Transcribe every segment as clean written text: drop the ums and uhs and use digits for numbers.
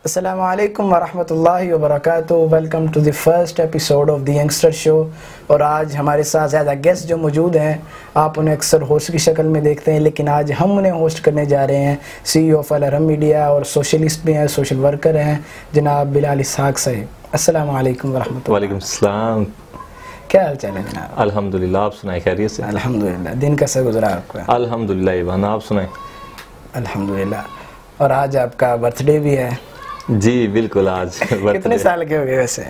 अस्सलामु अलैकुम वरहमतुल्लाहि वबरकातुहू। Welcome to the first episode of the youngster show. और आज हमारे साथ ज़्यादा गेस्ट जो मौजूद हैं, आप उन्हें अक्सर होस्ट की शक्ल में देखते हैं, लेकिन आज हम उन्हें होस्ट करने जा रहे हैं। CEO ऑफ अल हरम मीडिया और सोशलिस्ट भी हैं, सोशल वर्कर हैं, जनाब बिलाल इसहाक साहिब। अस्सलामु अलैकुम वरहमतुल्लाह। वालेकुम सलाम। क्या हाल चाल है जनाब? अल्हम्दुलिल्लाह, आप सुनाए खैरियत से? अल्हम्दुलिल्लाह। दिन कैसा गुजरा आपका? अल्हम्दुलिल्लाह ईवान, आप सुनाए? अल्हम्दुलिल्लाह। और आज आपका बर्थडे भी है। जी बिल्कुल, आज कितने साल के हो गए वैसे?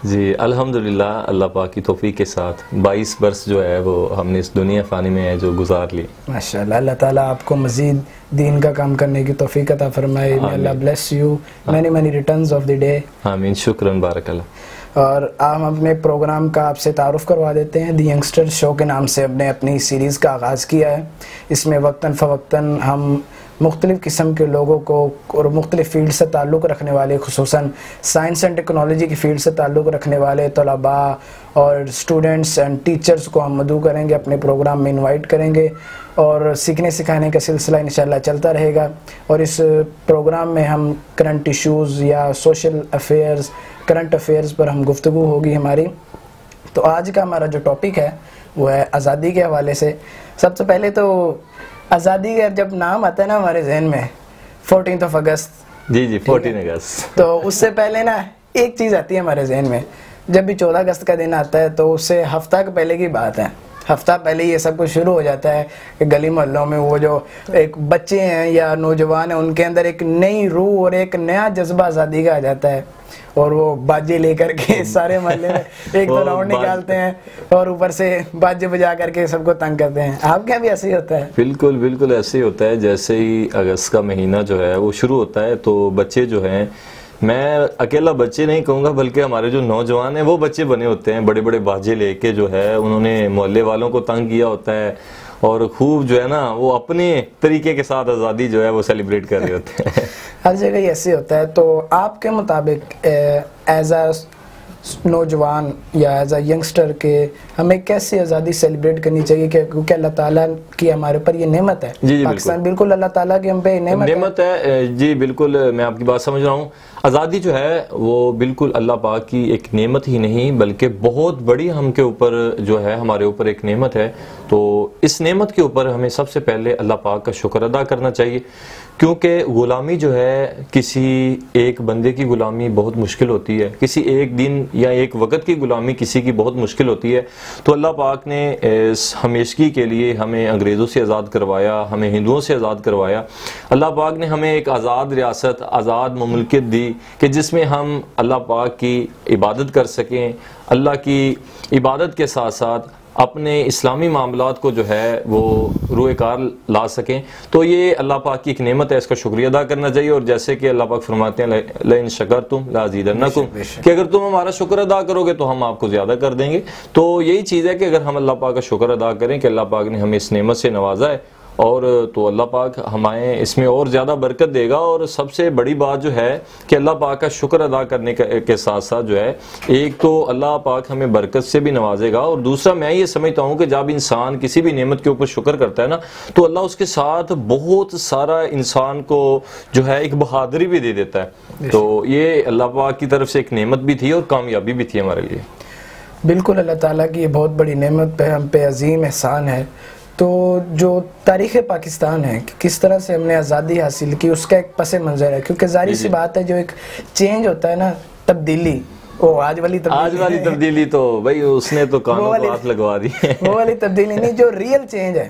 जी अल्हम्दुलिल्लाह, अल्लाह पाक की तौफीक के साथ 22 वर्ष जो है वो हमने इस दुनिया फ़ानी में है जो गुजार ली। माशाल्लाह, अल्लाह ताला आपको मज़ीद दीन का काम करने की तौफीक अता फरमाए। अल्लाह bless you, many returns of the day. आमीन, शुक्रन, बारकल्लाह। और हम अपने प्रोग्राम का आपसे तारुफ करवा देते हैं। दी यंगस्टर शो के नाम से हमने अपनी सीरीज़ का आगाज़ किया है। इसमें वक्तन फ़वक्तन हम मुख्तलिफ़ किस्म के लोगों को और मुख्तलिफ़ फ़ील्ड से ताल्लुक़ रखने वाले, खुसूसन साइंस एंड टेक्नोलॉजी की फ़ील्ड से ताल्लुक़ रखने वाले तलबा और स्टूडेंट्स एंड टीचर्स को हम मदऊ करेंगे, अपने प्रोग्राम में इनवाइट करेंगे और सीखने सिखाने का सिलसिला इंशाल्लाह चलता रहेगा। और इस प्रोग्राम में हम करंट इश्यूज़ या सोशल अफेयर्स, करंट अफेयर्स पर हम गुफ्तगू होगी हमारी। तो आज का हमारा जो टॉपिक है वो है आज़ादी के हवाले से। सबसे पहले तो आज़ादी का जब नाम आता है ना हमारे जहन में 14 अगस्त। जी 14 अगस्त। तो उससे पहले ना एक चीज़ आती है हमारे जहन में, जब भी 14 अगस्त का दिन आता है तो उससे हफ्ता के पहले की बात है। हफ्ता पहले ये सब कुछ शुरू हो जाता है कि गली मोहल्लों में वो जो एक बच्चे हैं या नौजवान हैं, उनके अंदर एक नई रूह और एक नया जज्बा आज़ादी का आ जाता है और वो बाजे लेकर के सारे मोहल्ले में एक तो राउंड निकालते हैं और ऊपर से बाजे बजा करके सबको तंग करते हैं। आपके यहाँ भी ऐसे ही होता है? बिल्कुल बिल्कुल ऐसे ही होता है। जैसे ही अगस्त का महीना जो है वो शुरू होता है तो बच्चे जो हैं, मैं अकेला बच्चे नहीं कहूँगा बल्कि हमारे जो नौजवान हैं वो बच्चे बने होते हैं, बड़े बड़े बाजे लेके जो है उन्होंने मोहल्ले वालों को तंग किया होता है और खूब जो है ना वो अपने तरीके के साथ आज़ादी जो है वो सेलिब्रेट कर रहे होते हैं। हर जगह ही ऐसे होता है। तो आपके मुताबिक एज आ नौजवान या एज आ यंगस्टर के हमें कैसी आज़ादी सेलिब्रेट करनी चाहिए? क्योंकि अल्लाह ताला की हमारे पर ये नेमत है। जी पाकिस्तान बिल्कुल अल्लाह ताला की हम पे नेमत है। जी बिल्कुल, मैं आपकी बात समझ रहा हूँ। आज़ादी जो है वो बिल्कुल अल्लाह पाक की एक नेमत ही नहीं बल्कि बहुत बड़ी हम के ऊपर जो है, हमारे ऊपर एक नेमत है। तो इस नेमत के ऊपर हमें सबसे पहले अल्लाह पाक का शुक्र अदा करना चाहिए, क्योंकि ग़ुलामी जो है, किसी एक बंदे की ग़ुलामी बहुत मुश्किल होती है, किसी एक दिन या एक वक्त की ग़ुलामी किसी की बहुत मुश्किल होती है। तो अल्लाह पाक ने इस हमेशगी के लिए हमें अंग्रेज़ों से आज़ाद करवाया, हमें हिंदुओं से आज़ाद करवाया। अल्लाह पाक ने हमें एक आज़ाद रियासत, आज़ाद ममलकत दी कि जिसमें हम अल्लाह पाक की इबादत कर सकें, अल्लाह की इबादत के साथ साथ अपने इस्लामी मामलात को जो है वो रूएकार ला सकें। तो ये अल्लाह पाक की एक नेमत है, इसका शुक्रिया अदा करना चाहिए। और जैसे कि अल्लाह पाक फरमाते हैं लइन शकरतुम लाज़ीदन्नकुम, कि अगर तुम हमारा शुक्र अदा करोगे तो हम आपको ज़्यादा कर देंगे। तो यही चीज़ है कि अगर हम अल्लाह पाक का शुक्र अदा करें कि अल्लाह पाक ने हमें इस नेमत से नवाजा है, और तो अल्लाह पाक हमें इसमें और ज़्यादा बरकत देगा। और सबसे बड़ी बात जो है कि अल्लाह पाक का शुक्र अदा करने के साथ साथ जो है, एक तो अल्लाह पाक हमें बरकत से भी नवाजेगा, और दूसरा मैं ये समझता हूँ कि जब इंसान किसी भी नेमत के ऊपर शुक्र करता है ना, तो अल्लाह उसके साथ बहुत सारा इंसान को जो है एक बहादुरी भी दे देता है। तो ये अल्लाह पाक की तरफ से एक नेमत भी थी और कामयाबी भी थी हमारे लिए। बिल्कुल, अल्लाह ताला की ये बहुत बड़ी नेमत पे हम पे अजीम एहसान है। तो जो तारीख़ पाकिस्तान है कि किस तरह से हमने आज़ादी हासिल की, उसका एक पस मंज़र है। क्योंकि ज़ाहिर सी बात है, जो एक चेंज होता है ना, तब्दीली, वो आज वाली तब्दीली तो भाई उसने तो कानों को हाथ लगवा दी। वो वाली तब्दीली नहीं, जो रियल चेंज है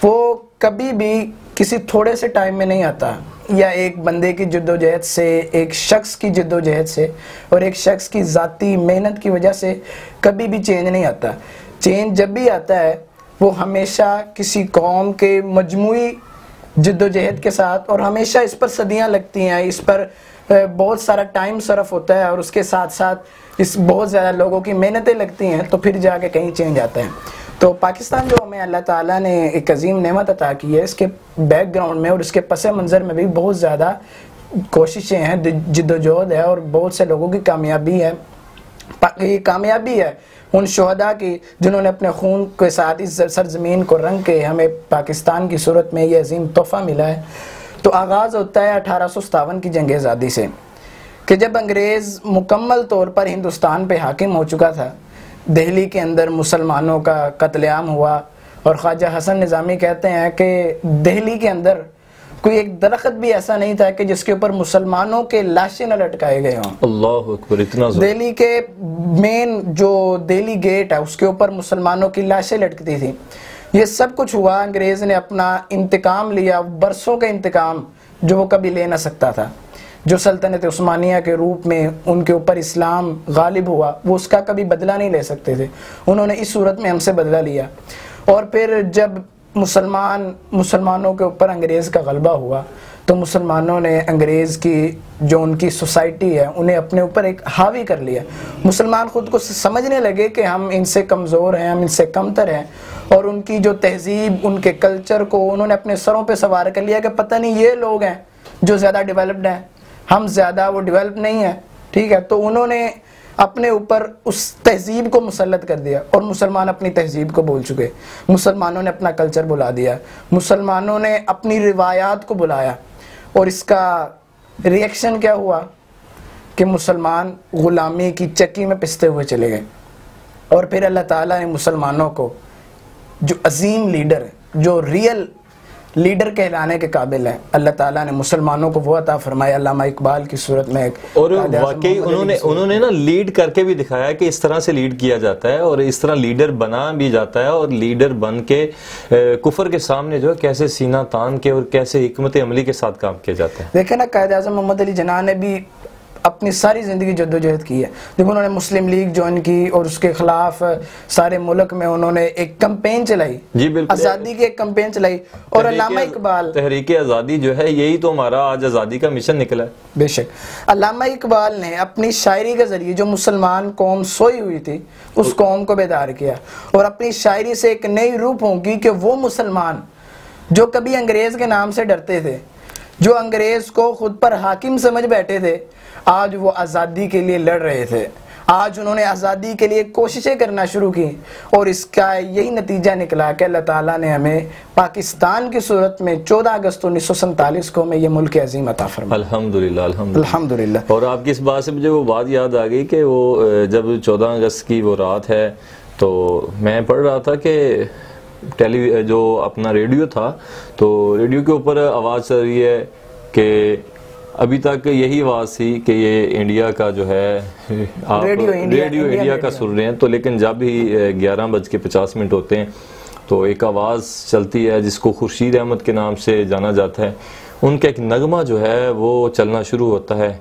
वो कभी भी किसी थोड़े से टाइम में नहीं आता, या एक बंदे की जद्दोजहद से, एक शख्स की जद्दोजहद से और एक शख्स की ज़ाती मेहनत की वजह से कभी भी चेंज नहीं आता। चेंज जब भी आता है वो हमेशा किसी कौम के मजमूई जद्दोजहद के साथ, और हमेशा इस पर सदियां लगती हैं, इस पर बहुत सारा टाइम सरफ होता है, और उसके साथ साथ इस बहुत ज़्यादा लोगों की मेहनतें लगती हैं, तो फिर जाके कहीं चेंज आता है। तो पाकिस्तान जो हमें अल्लाह ताला ने एक अजीम नेमत अता की है, इसके बैकग्राउंड में और इसके पस मंज़र में भी बहुत ज़्यादा कोशिशें हैं, जिद्दोजहद है और बहुत से लोगों की कामयाबी है। ये कामयाबी है उन शोहदा की जिन्होंने अपने खून के साथ इस सरजमीन को रंग के हमें पाकिस्तान की सूरत में ये अजीम तोहफ़ा मिला है। तो आगाज़ होता है 1857 की जंग आज़ादी से, कि जब अंग्रेज़ मुकम्मल तौर पर हिंदुस्तान पे हाकिम हो चुका था। दिल्ली के अंदर मुसलमानों का कत्लेआम हुआ और ख्वाजा हसन निज़ामी कहते हैं कि दिल्ली के अंदर कोई एक दरख्त भी ऐसा नहीं था कि जिसके ऊपर मुसलमानों के लाशें न लटकाए गए हों। अल्लाह अकबर, इतना दिल्ली के मेन जो दिल्ली गेट है उसके ऊपर मुसलमानों की लाशें लटकती थी। ये सब कुछ हुआ, अंग्रेज़ ने अपना इंतकाम लिया, बरसों का इंतकाम जो वो कभी ले ना सकता था। जो सल्तनत उस्मानिया के रूप में उनके ऊपर इस्लाम गालिब हुआ, वो उसका कभी बदला नहीं ले सकते थे। उन्होंने इस सूरत में हमसे बदला लिया। और फिर जब मुसलमानों के ऊपर अंग्रेज़ का गलबा हुआ तो मुसलमानों ने अंग्रेज़ की जो उनकी सोसाइटी है उन्हें अपने ऊपर एक हावी कर लिया। मुसलमान खुद को समझने लगे कि हम इनसे कमज़ोर हैं, हम इनसे कमतर हैं, और उनकी जो तहजीब, उनके कल्चर को उन्होंने अपने सरों पे सवार कर लिया कि पता नहीं ये लोग हैं जो ज़्यादा डेवलप्ड हैं, हम ज़्यादा वो डेवलप नहीं है। ठीक है, तो उन्होंने अपने ऊपर उस तहजीब को मुसल्लत कर दिया और मुसलमान अपनी तहजीब को भूल चुके। मुसलमानों ने अपना कल्चर भुला दिया, मुसलमानों ने अपनी रिवायात को बुलाया, और इसका रिएक्शन क्या हुआ कि मुसलमान ग़ुलामी की चक्की में पिसते हुए चले गए। और फिर अल्लाह ताला ने मुसलमानों को जो अजीम लीडर है, जो रियल लीडर कहलाने के काबिल है, अल्लाह ताला ने मुसलमानों को वो अता फरमाया अल्लामा इकबाल की सूरत में। और वाकई उन्होंने ना लीड करके भी दिखाया कि इस तरह से लीड किया जाता है और इस तरह लीडर बना भी जाता है, और लीडर बन के कुफर के सामने जो है कैसे सीना तान के और कैसे हिकमत अमली के साथ काम किया जाता है। देखे ना, कायद आज़म मोहम्मद अली जिन्ना ने भी अपनी सारी ज़िंदगी जद्दोजहद की है। देखो, उन्होंने मुस्लिम लीग ज्वाइन की और उसके खिलाफ सारे मुल्क में उन्होंने एक कैंपेन चलाई, जी बिल्कुल, आज़ादी की एक कैंपेन चलाई। और अल्लामा इकबाल, तहरीक आज़ादी जो है यही तो हमारा आज आज़ादी का मिशन निकला है। बेशक अल्लामा इकबाल ने अपनी शायरी के ज़रिए जो मुसलमान कौम सोई हुई थी उस कौम को बेदार किया, और अपनी शायरी से एक नई रूप होगी कि वो मुसलमान जो कभी अंग्रेज़ के नाम से डरते थे, जो अंग्रेज़ को खुद पर हाकिम समझ बैठे थे, आज वो आज़ादी के लिए लड़ रहे थे। आज उन्होंने आज़ादी के लिए कोशिशें करना शुरू की, और इसका यही नतीजा निकला कि अल्लाह ताला ने हमें पाकिस्तान की सूरत में 14 अगस्त 1947 को हमें ये मुल्क अजीम अता फरमाया। अल्हम्दुलिल्लाह, अल्हम्दुलिल्लाह। और आपकी इस बात से मुझे वो बात याद आ गई कि वो जब 14 अगस्त की वो रात है तो मैं पढ़ रहा था कि जो अपना रेडियो था, तो रेडियो के ऊपर आवाज़ चल रही है कि अभी तक यही आवाज़ थी कि ये इंडिया का जो है आप रेडियो इंडिया का सुन रहे हैं। तो लेकिन जब भी 11:50 होते हैं तो एक आवाज़ चलती है जिसको खुर्शीद अहमद के नाम से जाना जाता है। उनका एक नगमा जो है वो चलना शुरू होता है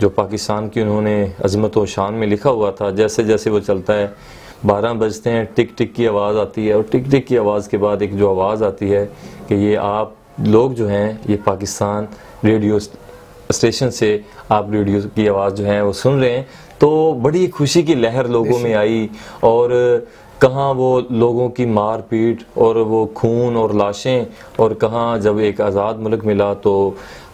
जो पाकिस्तान की उन्होंने अज़मत व शान में लिखा हुआ था। जैसे जैसे वो चलता है 12 बजते हैं, टिक टिक की आवाज़ आती है, और टिक टिक की आवाज़ के बाद एक जो आवाज़ आती है कि ये आप लोग जो हैं ये पाकिस्तान रेडियो स्टेशन से आप रेडियो की आवाज़ जो है वो सुन रहे हैं। तो बड़ी खुशी की लहर लोगों में आई, और कहाँ वो लोगों की मार पीट और वो खून और लाशें, और कहाँ जब एक आज़ाद मुल्क मिला। तो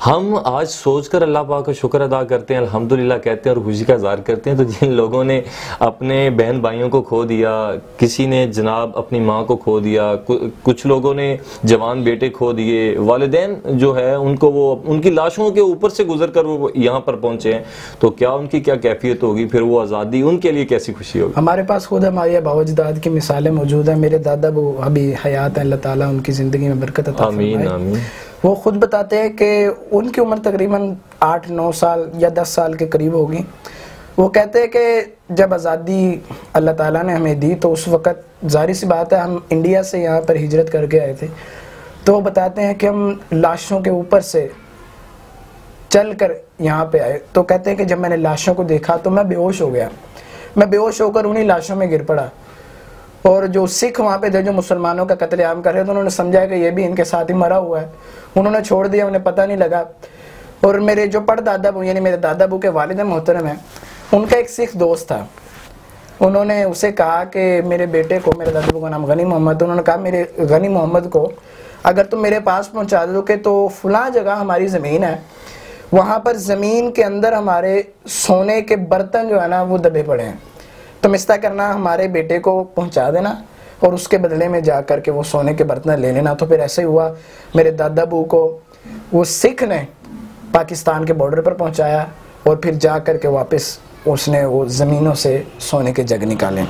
हम आज सोचकर अल्लाह पाक का शुक्र अदा करते हैं, अल्हम्दुलिल्लाह कहते हैं और खुशी का इज़हार करते हैं। तो जिन लोगों ने अपने बहन भाइयों को खो दिया, किसी ने जनाब अपनी माँ को खो दिया, कुछ लोगों ने जवान बेटे खो दिए, वालिदैन जो है उनको वो उनकी लाशों के ऊपर से गुजर कर वो यहाँ पर पहुँचे हैं, तो क्या उनकी क्या कैफियत होगी, फिर वो आज़ादी उनके लिए कैसी खुशी होगी। हमारे पास खुद हमारे बावजदाद की मिसालें मौजूद हैं। मेरे दादा वो अभी हयात हैं, अल्लाह ताला उनकी ज़िंदगी में बरकत अता फरमाए। आमीन आमीन। वो खुद बताते हैं कि उनकी उम्र तकरीबन 8-9 साल या 10 साल के करीब होगी। वो कहते हैं कि जब आज़ादी अल्लाह ताला ने हमें दी तो उस वक़्त ज़ाहिर सी बात है हम इंडिया से यहाँ पर हिजरत करके आए थे। तो वो बताते हैं कि हम लाशों के ऊपर से चल कर यहाँ पे आए। तो कहते हैं कि जब मैंने लाशों को देखा तो मैं बेहोश हो गया। मैं बेहोश होकर उन्हीं लाशों में गिर पड़ा, और जो सिख वहाँ पे थे जो मुसलमानों का कत्लेआम कर रहे थे, उन्होंने समझा कि ये भी इनके साथ ही मरा हुआ है, उन्होंने छोड़ दिया, उन्हें पता नहीं लगा। और मेरे जो परदादाबू यानी मेरे दादाबू के वालिद मोहतरम हैं, उनका एक सिख दोस्त था। उन्होंने उसे कहा कि मेरे बेटे को, मेरे दादाबू का नाम गनी मोहम्मद, उन्होंने कहा मेरे गनी मोहम्मद को अगर तुम मेरे पास पहुँचा दोगे तो फलां जगह हमारी ज़मीन है, वहाँ पर ज़मीन के अंदर हमारे सोने के बर्तन जो है ना वो दबे पड़े हैं, तुम इस तरह करना हमारे बेटे को पहुंचा देना और उसके बदले में जा कर के वो सोने के बर्तन ले लेना। तो फिर ऐसे ही हुआ, मेरे दादाबू को वो सिख ने पाकिस्तान के बॉर्डर पर पहुंचाया और फिर जा कर के वापस उसने वो ज़मीनों से सोने के जग निकाले।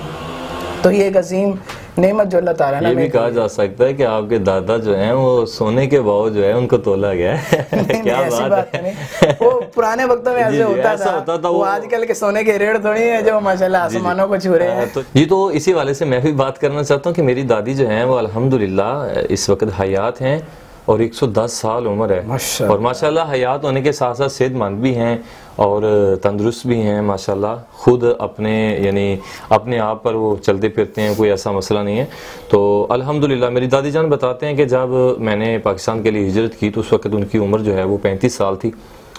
तो ये एक अजीम नेमत जो अल्लाह ताला ने ये भी कहा जा सकता है कि आपके दादा जो हैं वो सोने के भाव जो है उनको तोला गया है। क्या ऐसी बात है। नहीं। वो पुराने वक्तों में जी, ऐसे होता ऐसा होता था। वो आजकल के सोने के रेट थोड़ी है जो माशाल्लाह आसमानों को छू रहे हैं। तो इसी वाले से मैं भी बात करना चाहता हूँ कि मेरी दादी जो हैं वो अल्हम्दुलिल्लाह इस वक्त हयात हैं और 110 साल उम्र है और माशाल्लाह हयात होने के साथ साथ सेहतमंद भी हैं और तंदुरुस्त भी हैं माशाल्लाह। खुद अपने यानी अपने आप पर वो चलते फिरते हैं, कोई ऐसा मसला नहीं है। तो अल्हम्दुलिल्लाह मेरी दादी जान बताते हैं कि जब मैंने पाकिस्तान के लिए हिजरत की तो उस वक्त उनकी उम्र जो है वो 35 साल थी,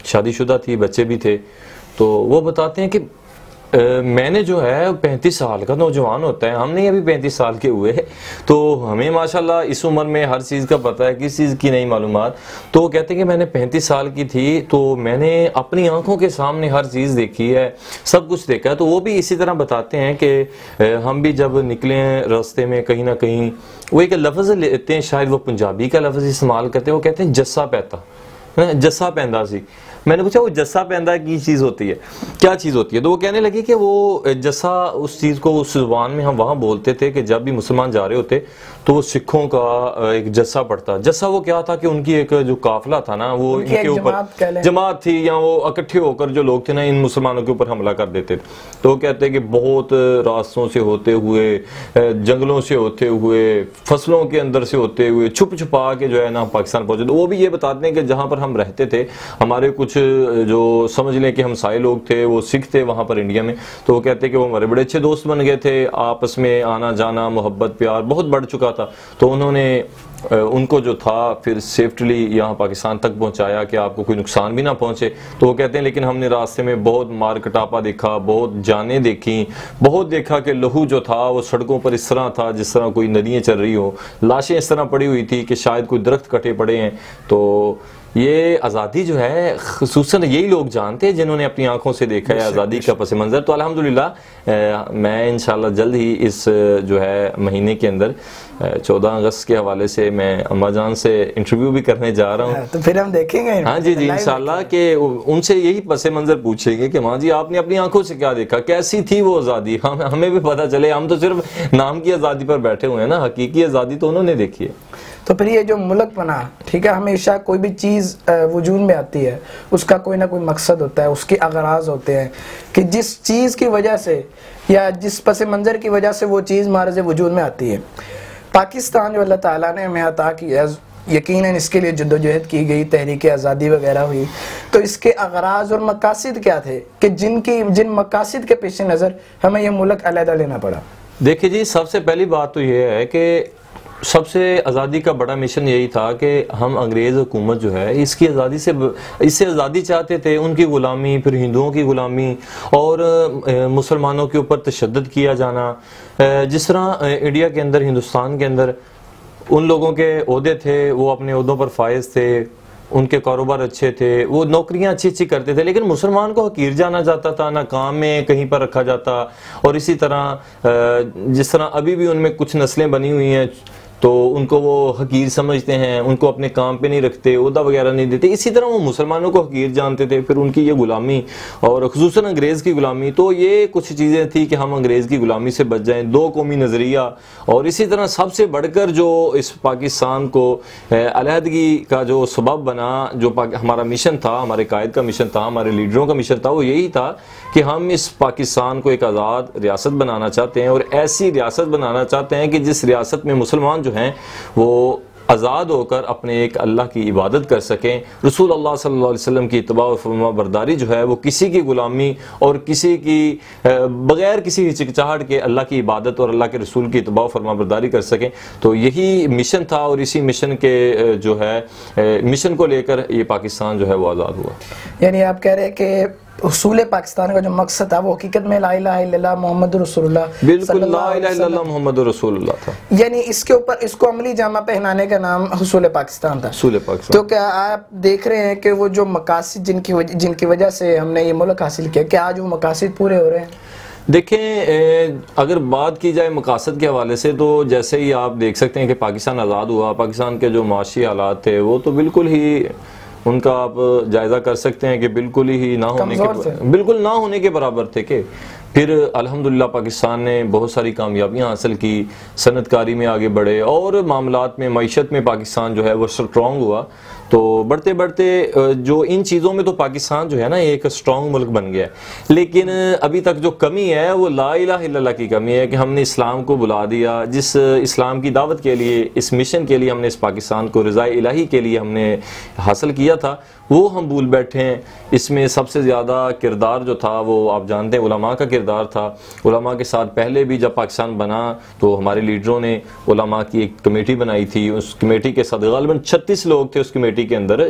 शादीशुदा थी, बच्चे भी थे। तो वो बताते हैं कि मैंने जो है 35 साल का नौजवान होता है, हम नहीं अभी 35 साल के हुए, तो हमें माशाल्लाह इस उम्र में हर चीज़ का पता है, किस चीज़ की नहीं मालूमात। तो वो कहते हैं कि मैंने 35 साल की थी तो मैंने अपनी आंखों के सामने हर चीज़ देखी है, सब कुछ देखा है। तो वो भी इसी तरह बताते हैं कि हम भी जब निकले रास्ते में कहीं ना कहीं वो एक लफ्ज़ लेते हैं, शायद वो पंजाबी का लफ्ज़ इस्तेमाल करते हैं, वो कहते हैं जस्सा पैता, जस्सा पैंदा सी। मैंने पूछा वो जस्सा पैंदा की चीज़ होती है, क्या चीज़ होती है? तो वो कहने लगे कि वो जस्सा उस चीज़ को उस ज़ुबान में हम वहाँ बोलते थे कि जब भी मुसलमान जा रहे होते तो वो सिखों का एक जस्सा पड़ता। जस्सा वो क्या था कि उनकी एक जो काफिला था ना वो इनके ऊपर जमात थी या वो इकट्ठे होकर जो लोग थे ना इन मुसलमानों के ऊपर हमला कर देते थे। तो वो कहते हैं कि बहुत रास्तों से होते हुए, जंगलों से होते हुए, फसलों के अंदर से होते हुए, छुप छुपा के जो है ना पाकिस्तान पहुंचे। तो वो भी ये बताते हैं कि जहाँ पर हम रहते थे हमारे कुछ जो समझ लें कि हमसाए लोग थे वो सिख थे वहाँ पर इंडिया में। तो वो कहते हैं कि वो हमारे बड़े अच्छे दोस्त बन गए थे, आपस में आना जाना मोहब्बत प्यार बहुत बढ़ चुका था। तो उन्होंने उनको जो था फिर सेफ्टली यहाँ पाकिस्तान तक पहुँचाया कि आपको कोई नुकसान भी ना पहुँचे। तो वो कहते हैं लेकिन हमने रास्ते में बहुत मार कटापा देखा, बहुत जानें देखी, बहुत देखा कि लहू जो था वो सड़कों पर इस तरह था जिस तरह कोई नदियाँ चल रही हो, लाशें इस तरह पड़ी हुई थी कि शायद कोई दरख्त कटे पड़े हैं। तो ये आज़ादी जो है खुसूसन यही लोग जानते हैं जिन्होंने अपनी आंखों से देखा है आज़ादी का पस मंज़र। तो अल्हम्दुलिल्लाह मैं इंशाल्लाह जल्द ही इस जो है महीने के अंदर 14 अगस्त के हवाले से मैं अम्मा जान से इंटरव्यू भी करने जा रहा हूँ। तो फिर हम देखेंगे। हाँ जी जी इंशाल्लाह कि उनसे यही पस मंज़र पूछेंगे कि माँ जी आपने अपनी आंखों से क्या देखा, कैसी थी वो आज़ादी, हमें भी पता चले। हम तो सिर्फ नाम की आज़ादी पर बैठे हुए हैं ना, हकीकी आज़ादी तो उन्होंने देखी है। तो फिर ये जो मुल्क बना, ठीक है, हमेशा कोई भी चीज़ वजूद में आती है उसका कोई ना कोई मकसद होता है, उसके अगराज होते हैं कि जिस चीज़ की वजह से या जिस पस मंज़र की वजह से वो चीज़ मारज़ वजूद में आती है। पाकिस्तान जो अल्लाह ताला ने हमें अता किया, यकीनन इसके लिए जद्दोजहद की गई, तहरीक आज़ादी वगैरह हुई, तो इसके अगराज और मकासद क्या थे कि जिन मकासद के पेश नज़र हमें यह मुल्क अलहदा लेना पड़ा। देखिए जी सबसे पहली बात तो ये है कि सबसे आज़ादी का बड़ा मिशन यही था कि हम अंग्रेज़ हुकूमत जो है इसकी आज़ादी से इससे आज़ादी चाहते थे, उनकी ग़ुलामी, फिर हिंदुओं की ग़ुलामी और मुसलमानों के ऊपर तशद्दुद किया जाना। जिस तरह इंडिया के अंदर, हिंदुस्तान के अंदर उन लोगों के ओहदे थे, वो अपने ओहदों पर फायज थे, उनके कारोबार अच्छे थे, वो नौकरियां अच्छी अच्छी करते थे, लेकिन मुसलमान को हकीर जाना जाता था, ना काम में कहीं पर रखा जाता। और इसी तरह जिस तरह अभी भी उनमें कुछ नस्लें बनी हुई हैं तो उनको वो हकीर समझते हैं, उनको अपने काम पे नहीं रखते, ओहदा वगैरह नहीं देते। इसी तरह वो मुसलमानों को हकीर जानते थे, फिर उनकी ये गुलामी और खुसूसन अंग्रेज़ की गुलामी। तो ये कुछ चीज़ें थी कि हम अंग्रेज़ की गुलामी से बच जाएं, दो कौमी नज़रिया। और इसी तरह सबसे बढ़कर जो इस पाकिस्तान को अलहदगी का जो सबब बना, जो हमारा मिशन था, हमारे कायद का मिशन था, हमारे लीडरों का मिशन था, वो यही था कि हम इस पाकिस्तान को एक आज़ाद रियासत बनाना चाहते हैं और ऐसी रियासत बनाना चाहते हैं कि जिस रियासत में मुसलमान जो हैं वो आज़ाद होकर अपने एक अल्लाह की इबादत कर सकें, रसूल अल्लाह सल्लल्लाहु अलैहि वसल्लम की इत्तबा और फरमा बरदारी जो है वो किसी की गुलामी और किसी की बग़ैर किसी हिचकिचाहट के अल्लाह की इबादत और अल्लाह के रसूल की इत्तबा और फरमा बरदारी कर सकें। तो यही मिशन था और इसी मिशन के जो है मिशन को लेकर ये पाकिस्तान जो है वो आज़ाद हुआ। यानी आप कह रहे हैं कि उसूल पाकिस्तान का जो मकसद था वो हकीकत में ला इलाहा इल्लल्लाह मोहम्मद रसूलुल्लाह, बिल्कुल ला इलाहा इल्लल्लाह मोहम्मद रसूलुल्लाह था। यानी इसके ऊपर इसको अमली जामा पहनाने का नाम उसूल पाकिस्तान था। उसूल पाकिस्तान। तो क्या आप देख रहे हैं कि वो जो मकासद जिनकी वजह से हमने ये मुल्क हासिल किया, क्या आज वो मकासद पूरे हो रहे हैं? देखें, अगर बात की जाए मकासद के हवाले से, तो जैसे ही आप देख सकते हैं कि पाकिस्तान आज़ाद हुआ, पाकिस्तान के जो माशी हालात थे वो तो बिल्कुल ही, उनका आप जायज़ा कर सकते हैं कि बिल्कुल ही बिल्कुल ना होने के बराबर थे। कि फिर अल्हम्दुलिल्लाह पाकिस्तान ने बहुत सारी कामयाबियां हासिल की, सनतकारी में आगे बढ़े और मामलात में, मईशत में पाकिस्तान जो है वो स्ट्रॉन्ग हुआ। तो बढ़ते बढ़ते जो इन चीज़ों में तो पाकिस्तान जो है ना एक स्ट्रॉन्ग मुल्क बन गया है। लेकिन अभी तक जो कमी है वो ला इलाहा इल्लल्लाह की कमी है कि हमने इस्लाम को बुला दिया, जिस इस्लाम की दावत के लिए, इस मिशन के लिए हमने इस पाकिस्तान को रज़ाए इलाही के लिए हमने हासिल किया था, वो हम भूल बैठे हैं। इसमें सबसे ज़्यादा किरदार जो था वो आप जानते हैं उलमा का किरदार था। उलमा के साथ पहले भी जब पाकिस्तान बना तो हमारे लीडरों ने उलमा की एक कमेटी बनाई थी। उस कमेटी के साथ गालिबन 36 लोग थे उस कमेटी के अंदर,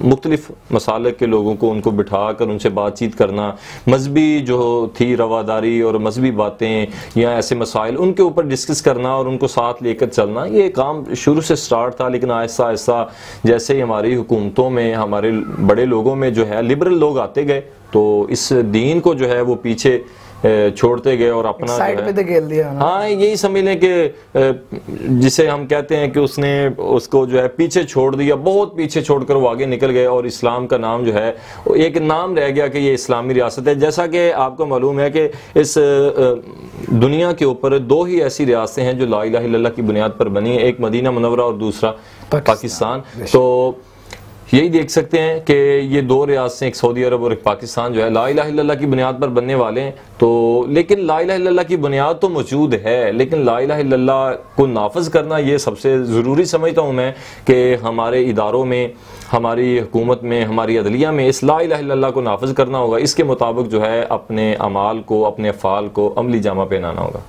मुख्तलिफ मसालक के लोगों को उनको बिठा कर उनसे बातचीत करना, मजहबी जो थी रवादारी और मजहबी बातें या ऐसे मसाइल उनके ऊपर डिस्कस करना और उनको साथ लेकर चलना, ये काम शुरू से स्टार्ट था। लेकिन आहिस्ता आहिस्ता जैसे ही हमारी हुकूमतों में, हमारे बड़े लोगों में जो है लिबरल लोग आते गए, तो इस दीन को जो है वो पीछे छोड़ते गए और अपना साइड पे धकेल दिया। हाँ, यही समझ लें कि जिसे हम कहते हैं कि उसने उसको जो है पीछे छोड़ दिया, बहुत पीछे छोड़कर वो आगे निकल गए और इस्लाम का नाम जो है एक नाम रह गया कि ये इस्लामी रियासत है। जैसा कि आपको मालूम है कि इस दुनिया के ऊपर दो ही ऐसी रियासतें हैं जो ला इलाहा इल्लल्लाह की बुनियाद पर बनी है, एक मदीना मुनव्वरा और दूसरा पाकिस्तान। तो यही देख सकते हैं कि ये दो रियासतें, एक सऊदी अरब और एक पाकिस्तान, जो है ला इलाहा इल्लल्लाह की बुनियाद पर बनने वाले हैं। तो लेकिन ला इलाहा इल्लल्लाह की बुनियाद तो मौजूद है, लेकिन ला इलाहा इल्लल्लाह को नाफज करना ये सबसे ज़रूरी समझता हूँ मैं कि हमारे इदारों में, हमारी हुकूमत में, हमारी अदलिया में इस ला इलाहा इल्लल्लाह को नाफज करना होगा। इसके मुताबिक जो है अपने अमाल को, अपने अफ़ाल को अमली जामा पहनाना होगा।